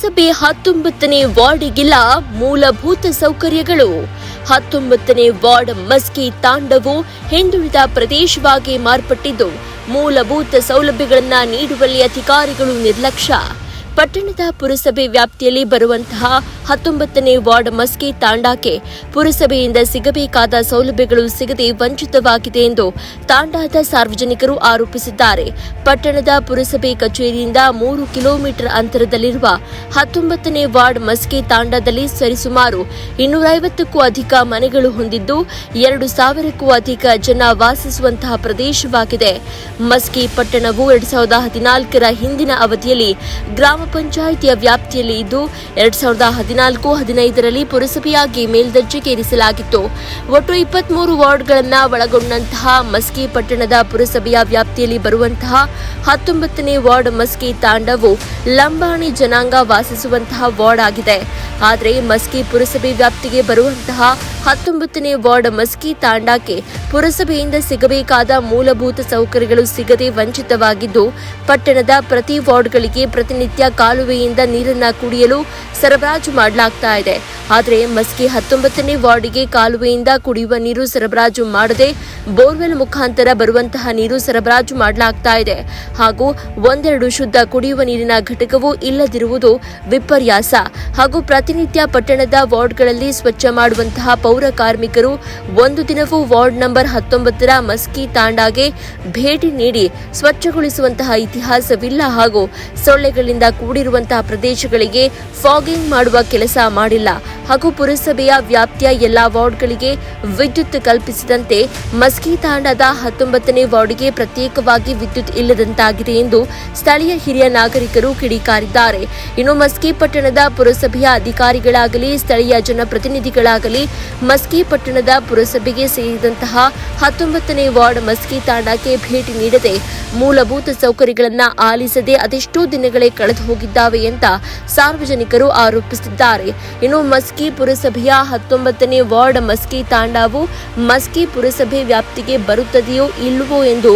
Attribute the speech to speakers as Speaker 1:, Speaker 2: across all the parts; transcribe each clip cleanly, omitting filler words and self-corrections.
Speaker 1: ಪುರಸಭೆ 19ನೇ ವಾರ್ಡಿಗಿಲ್ಲ ಮೂಲಭೂತ ಸೌಕರ್ಯಗಳು. 19ನೇ ವಾರ್ಡ್ ಮಸ್ಕಿ ತಾಂಡವು ಹಿಂದುಳಿದ ಪ್ರದೇಶವಾಗಿ ಮಾರ್ಪಟ್ಟಿದ್ದು ಮೂಲಭೂತ ಸೌಲಭ್ಯಗಳನ್ನು ನೀಡುವಲ್ಲಿ ಅಧಿಕಾರಿಗಳು ನಿರ್ಲಕ್ಷ್ಯ. ಪಟ್ಟಣದ ಪುರಸಭೆ ವ್ಯಾಪ್ತಿಯಲ್ಲಿ ಬರುವಂತಹ 19ನೇ ವಾರ್ಡ್ ಮಸ್ಕಿ ತಾಂಡಾಕ್ಕೆ ಪುರಸಭೆಯಿಂದ ಸಿಗಬೇಕಾದ ಸೌಲಭ್ಯಗಳು ಸಿಗದೆ ವಂಚಿತವಾಗಿದೆ ಎಂದು ತಾಂಡಾದ ಸಾರ್ವಜನಿಕರು ಆರೋಪಿಸಿದ್ದಾರೆ. ಪಟ್ಟಣದ ಪುರಸಭೆ ಕಚೇರಿಯಿಂದ 3 ಕಿಲೋಮೀಟರ್ ಅಂತರದಲ್ಲಿರುವ 19ನೇ ವಾರ್ಡ್ ಮಸ್ಕಿ ತಾಂಡಾದಲ್ಲಿ ಸರಿಸುಮಾರು 250ಕ್ಕೂ ಅಧಿಕ ಮನೆಗಳು ಹೊಂದಿದ್ದು 2,000ಕ್ಕೂ ಅಧಿಕ ಜನ ವಾಸಿಸುವಂತಹ ಪ್ರದೇಶವಾಗಿದೆ. ಮಸ್ಕಿ ಪಟ್ಟಣವು 2014ರ ಹಿಂದಿನ ಅವಧಿಯಲ್ಲಿ ಗ್ರಾಮ ಪಂಚಾಯಿತಿಯ ವ್ಯಾಪ್ತಿಯಲ್ಲಿ ಇದ್ದು 2014-15ರಲ್ಲಿ ಪುರಸಭೆಯಾಗಿ ಮೇಲ್ದರ್ಜೆಗೇರಿಸಲಾಗಿತ್ತು. ಒಟ್ಟು 23 ವಾರ್ಡ್ಗಳನ್ನು ಒಳಗೊಂಡಂತಹ ಮಸ್ಕಿ ಪಟ್ಟಣದ ಪುರಸಭೆಯ ವ್ಯಾಪ್ತಿಯಲ್ಲಿ ಬರುವಂತಹ 19ನೇ ವಾರ್ಡ್ ಮಸ್ಕಿ ತಾಂಡವು ಲಂಬಾಣಿ ಜನಾಂಗ ವಾಸಿಸುವಂತಹ ವಾರ್ಡ್ ಆಗಿದೆ. ಆದರೆ ಮಸ್ಕಿ ಪುರಸಭೆ ವ್ಯಾಪ್ತಿಗೆ ಬರುವಂತಹ 19ನೇ ವಾರ್ಡ್ ಮಸ್ಕಿ ತಾಂಡಾಕ್ಕೆ ಪುರಸಭೆಯಿಂದ ಸಿಗಬೇಕಾದ ಮೂಲಭೂತ ಸೌಕರ್ಯಗಳು ಸಿಗದೆ ವಂಚಿತವಾಗಿದ್ದು ಪಟ್ಟಣದ ಪ್ರತಿ ವಾರ್ಡ್ಗಳಿಗೆ ಪ್ರತಿನಿತ್ಯ ಕಾಲುವೆಯಿಂದ ನೀರನ್ನು ಕುಡಿಯಲು ಸರಬರಾಜು ಮಾಡಲಾಗ್ತಾ ಇದೆ. ಆದರೆ ಮಸ್ಕಿ 19ನೇ ವಾರ್ಡಿಗೆ ಕಾಲುವೆಯಿಂದ ಕುಡಿಯುವ ನೀರು ಸರಬರಾಜು ಮಾಡದೆ ಬೋರ್ವೆಲ್ ಮುಖಾಂತರ ಬರುವಂತಹ ನೀರು ಸರಬರಾಜು ಮಾಡಲಾಗ್ತಾ ಇದೆ. ಹಾಗೂ ಒಂದೆರಡು ಶುದ್ಧ ಕುಡಿಯುವ ನೀರಿನ ಘಟಕವೂ ಇಲ್ಲದಿರುವುದು ವಿಪರ್ಯಾಸ. ಹಾಗೂ ಪ್ರತಿನಿತ್ಯ ಪಟ್ಟಣದ ವಾರ್ಡ್ಗಳಲ್ಲಿ ಸ್ವಚ್ಛ ಮಾಡುವಂತಹ ಪೌರ ಕಾರ್ಮಿಕರು ಒಂದು ದಿನವೂ ವಾರ್ಡ್ ನಂಬರ್ 19ರ ಮಸ್ಕಿ ತಾಂಡಾಗೆ ಭೇಟಿ ನೀಡಿ ಸ್ವಚ್ಛಗೊಳಿಸುವಂತಹ ಇತಿಹಾಸವಿಲ್ಲ. ಹಾಗೂ ಸೊಳ್ಳೆಗಳಿಂದ ಕೂಡಿರುವಂತಹ ಪ್ರದೇಶಗಳಿಗೆ ಫಾಗಿಂಗ್ ಮಾಡುವ ಕೆಲಸ ಮಾಡಿಲ್ಲ. ಹಾಗೂ ಪುರಸಭೆಯ ವ್ಯಾಪ್ತಿಯ ಎಲ್ಲಾ ವಾರ್ಡ್ಗಳಿಗೆ ವಿದ್ಯುತ್ ಕಲ್ಪಿಸಿದಂತೆ ಮಸ್ಕಿ ತಾಂಡಾದ 19ನೇ ವಾರ್ಡ್ಗೆ ಪ್ರತ್ಯೇಕವಾಗಿ ವಿದ್ಯುತ್ ಇಲ್ಲದಂತಾಗಿದೆ ಎಂದು ಸ್ಥಳೀಯ ಹಿರಿಯ ನಾಗರಿಕರು ಕಿಡಿಕಾರಿದ್ದಾರೆ. ಇನ್ನು ಮಸ್ಕಿ ಪಟ್ಟಣದ ಪುರಸಭೆಯ ಅಧಿಕಾರಿಗಳಾಗಲಿ ಸ್ಥಳೀಯ ಜನಪ್ರತಿನಿಧಿಗಳಾಗಲಿ ಮಸ್ಕಿ ಪಟ್ಟಣದ ಪುರಸಭೆಗೆ ಸೇರಿದಂತಹ 19ನೇ ವಾರ್ಡ್ ಮಸ್ಕಿ ತಾಂಡಾಕ್ಕೆ ಭೇಟಿ ನೀಡದೆ ಮೂಲಭೂತ ಸೌಕರ್ಯಗಳನ್ನು ಆಲಿಸದೆ ಅದೆಷ್ಟೋ ದಿನಗಳೇ ಕಳೆದು ಹೋಗಿದ್ದಾವೆ ಅಂತ ಸಾರ್ವಜನಿಕರು ಆರೋಪಿಸಿದ್ದಾರೆ. ಇನ್ನು ಮಸ್ಕಿ ಪುರಸಭೆಯ 19ನೇ ವಾರ್ಡ್ ಮಸ್ಕಿ ತಾಂಡಾವು ಮಸ್ಕಿ ಪುರಸಭೆ ವ್ಯಾಪ್ತಿಗೆ ಬರುತ್ತದೆಯೋ ಇಲ್ಲವೋ ಎಂದು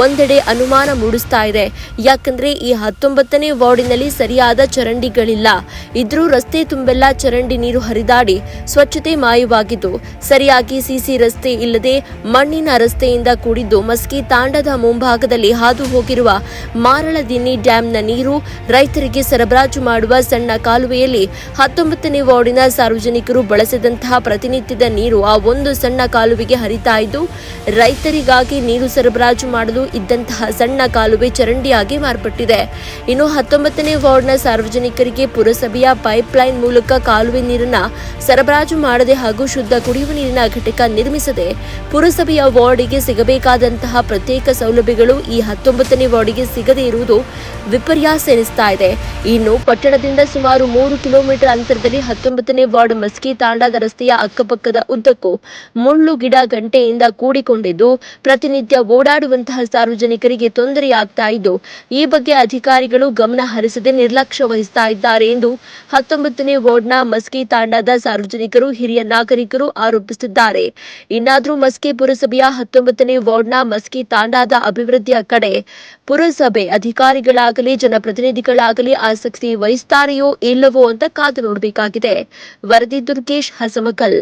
Speaker 1: ಒಂದೆಡೆ ಅನುಮಾನ ಮೂಡಿಸ್ತಾ ಇದೆ. ಯಾಕಂದ್ರೆ ಈ 19ನೇ ವಾರ್ಡಿನಲ್ಲಿ ಸರಿಯಾದ ಚರಂಡಿಗಳಿಲ್ಲ. ಇದ್ರೂ ರಸ್ತೆ ತುಂಬೆಲ್ಲ ಚರಂಡಿ ನೀರು ಹರಿದಾಡಿ ಸ್ವಚ್ಛತೆ ಮಾಯವಾಗಿದ್ದು ಸರಿಯಾಗಿ ಸಿಸಿ ರಸ್ತೆ ಇಲ್ಲದೆ ಮಣ್ಣಿನ ರಸ್ತೆಯಿಂದ ಕೂಡಿದ್ದು ಮಸ್ಕಿ ತಾಂಡದ ಮುಂಭಾಗದಲ್ಲಿ ಹಾದು ಹೋಗಿರುವ ಮಾರಳದಿನ್ನಿ ಡ್ಯಾಂನ ನೀರು ರೈತರಿಗೆ ಸರಬರಾಜು ಮಾಡುವ ಸಣ್ಣ ಕಾಲುವೆಯಲ್ಲಿ 19ನೇ ವಾರ್ಡಿನ ಸಾರ್ವಜನಿಕರು ಬಳಸಿದಂತಹ ಪ್ರತಿನಿತ್ಯದ ನೀರು ಆ ಒಂದು ಸಣ್ಣ ಕಾಲುವೆಗೆ ಹರಿತಾ ಇದ್ದು ರೈತರಿಗಾಗಿ ನೀರು ಸರಬರಾಜು ಮಾಡಲು ಇದ್ದಂತಹ ಸಣ್ಣ ಕಾಲುವೆ ಚರಂಡಿಯಾಗಿ ಮಾರ್ಪಟ್ಟಿದೆ. ಇನ್ನು 19ನೇ ವಾರ್ಡ್ನ ಸಾರ್ವಜನಿಕರಿಗೆ ಪುರಸಭೆಯ ಪೈಪ್ಲೈನ್ ಮೂಲಕ ಕಾಲುವೆ ನೀರನ್ನ ಸರಬರಾಜು ಮಾಡದೆ ಹಾಗೂ ಶುದ್ಧ ಕುಡಿಯುವ ನೀರಿನ ಘಟಕ ನಿರ್ಮಿಸದೆ ಪುರಸಭೆಯ ವಾರ್ಡಿಗೆ ಸಿಗಬೇಕಾದಂತಹ ಪ್ರತ್ಯೇಕ ಸೌಲಭ್ಯಗಳು ಈ 19ನೇ ವಾರ್ಡಿಗೆ ಸಿಗದೇ ಇರುವುದು ವಿಪರ್ಯಾಸ ಎನಿಸ್ತಾ ಇದೆ. ಇನ್ನು ಪಟ್ಟಣದಿಂದ ಸುಮಾರು 3 ಕಿಲೋಮೀಟರ್ ಅಂತರದಲ್ಲಿ 19ನೇ ವಾರ್ಡ್ ಮಸ್ಕಿ ತಾಂಡಾದ ರಸ್ತೆಯ ಅಕ್ಕಪಕ್ಕದ ಉದ್ದಕ್ಕೂ ಮುಳ್ಳು ಗಿಡ ಗಂಟೆಯಿಂದ ಕೂಡಿಕೊಂಡಿದ್ದು ಪ್ರತಿನಿತ್ಯ ಓಡಾಡುವಂತಹ ಸಾರ್ವಜನಿಕರಿಗೆ ತೊಂದರೆಯಾಗ್ತಾ ಇದ್ದು ಈ ಬಗ್ಗೆ ಅಧಿಕಾರಿಗಳು ಗಮನ ಹರಿಸದೆ ನಿರ್ಲಕ್ಷ್ಯ ವಹಿಸ್ತಾ ಇದ್ದಾರೆ ಎಂದು 19ನೇ ವಾರ್ಡ್ನ ಮಸ್ಕಿ ತಾಂಡಾದ ಸಾರ್ವಜನಿಕರು ಹಿರಿಯ ನಾಗರಿಕರು ಆರೋಪಿಸಿದ್ದಾರೆ. ಇನ್ನಾದರೂ ಮಸ್ಕಿ ಪುರಸಭೆಯ 19ನೇ ವಾರ್ಡ್ನ ಮಸ್ಕಿ ತಾಂಡಾದ ಅಭಿವೃದ್ಧಿಯ ಕಡೆ ಪುರಸಭೆ ಅಧಿಕಾರಿಗಳಾಗಲಿ ಜನಪ್ರತಿನಿಧಿಗಳಾಗಲಿ ಆಸಕ್ತಿ ವಹಿಸ್ತಾರೆಯೋ ಇಲ್ಲವೋ ಅಂತ ಕಾದು ನೋಡಬೇಕಾಗಿದೆ. ವರದಿ ದುರ್ಗೇಶ್ ಹಸಮಕಲ್.